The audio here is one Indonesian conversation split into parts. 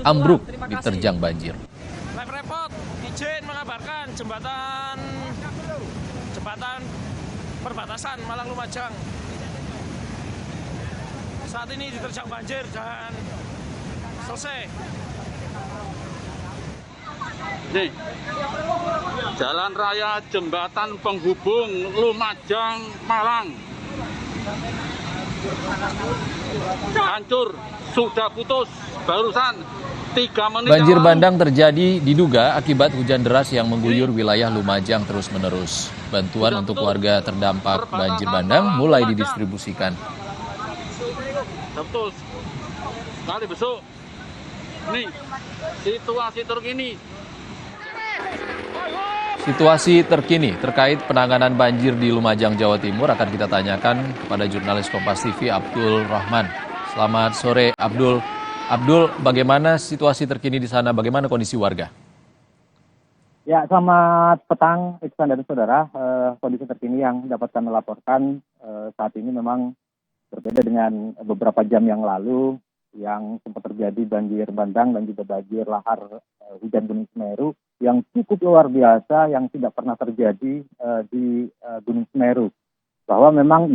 ambruk diterjang banjir. Repot, izin mengabarkan jembatan perbatasan Malang Lumajang saat ini diterjang banjir dan selesai. Nih, jalan raya jembatan penghubung Lumajang Malang hancur, sudah putus barusan 3 menit. Banjir bandang terjadi diduga akibat hujan deras yang mengguyur wilayah Lumajang terus-menerus. Bantuan untuk warga terdampak banjir bandang mulai didistribusikan. Putus. Kali besok. Nih, situasi terkini. Situasi terkini terkait penanganan banjir di Lumajang, Jawa Timur akan kita tanyakan kepada jurnalis Kompas TV Abdul Rahman. Selamat sore Abdul. Abdul, bagaimana situasi terkini di sana? Bagaimana kondisi warga? Ya, selamat petang Iksan dan saudara. Kondisi terkini yang dapat kami laporkan saat ini memang berbeda dengan beberapa jam yang lalu yang sempat terjadi banjir bandang dan juga banjir lahar hujan Gunung Semeru yang cukup luar biasa yang tidak pernah terjadi di Gunung Semeru. Bahwa memang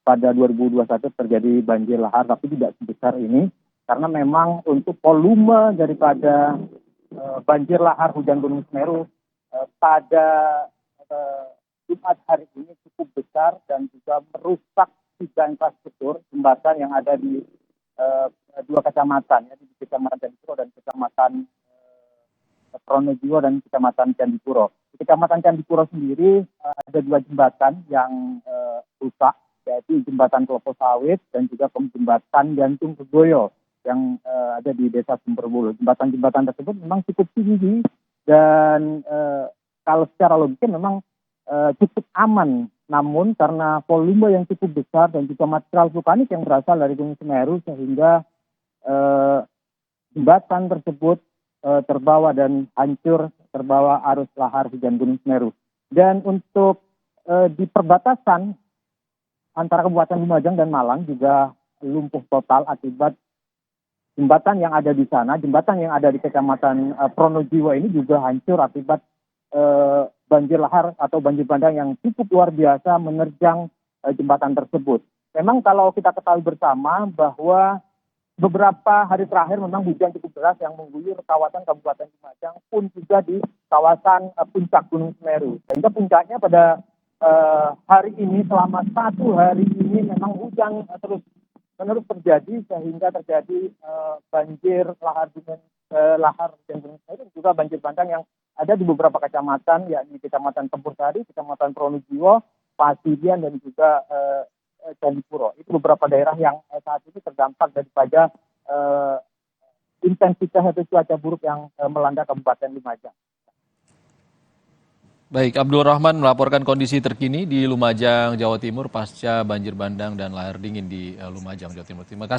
pada 2021 terjadi banjir lahar tapi tidak sebesar ini karena memang untuk volume daripada banjir lahar hujan Gunung Semeru pada Jumat hari ini cukup besar dan juga merusak 3 infrastruktur jembatan yang ada di 2 kecamatan, yaitu di Kecamatan Candipuro dan Kecamatan Pronojiwo dan Kecamatan Candipuro. Di Kecamatan Candipuro sendiri ada 2 jembatan yang rusak, yaitu jembatan Kelapa Sawit dan juga jembatan Gantung Kegoyo yang ada di Desa Sumberbulu. Jembatan-jembatan tersebut memang cukup tinggi dan kalau secara logika memang cukup aman. Namun karena volume yang cukup besar dan juga material vulkanik yang berasal dari Gunung Semeru sehingga jembatan tersebut terbawa dan hancur terbawa arus lahar hujan Gunung Semeru. Dan untuk di perbatasan antara Kabupaten Lumajang dan Malang juga lumpuh total akibat jembatan yang ada di sana. Jembatan yang ada di Kecamatan Pronojiwo ini juga hancur akibat banjir lahar atau banjir bandang yang cukup luar biasa menerjang jembatan tersebut. Memang kalau kita ketahui bersama bahwa beberapa hari terakhir memang hujan cukup deras yang mengguyur kawasan Kabupaten Lumajang pun juga di kawasan puncak Gunung Semeru. Sehingga puncaknya pada hari ini selama 1 hari ini memang hujan terus terjadi sehingga terjadi banjir lahar hujan Gunung Semeru dan juga banjir bandang yang ada di beberapa kecamatan, yakni Kecamatan Tempur Sari, Kecamatan Pronojiwo, Pasirian, dan juga Candipuro. Itu beberapa daerah yang saat ini terdampak daripada intensitas atau cuaca buruk yang melanda Kabupaten Lumajang. Baik, Abdul Rahman melaporkan kondisi terkini di Lumajang, Jawa Timur pasca banjir bandang dan lahar dingin di Lumajang, Jawa Timur. Terima kasih.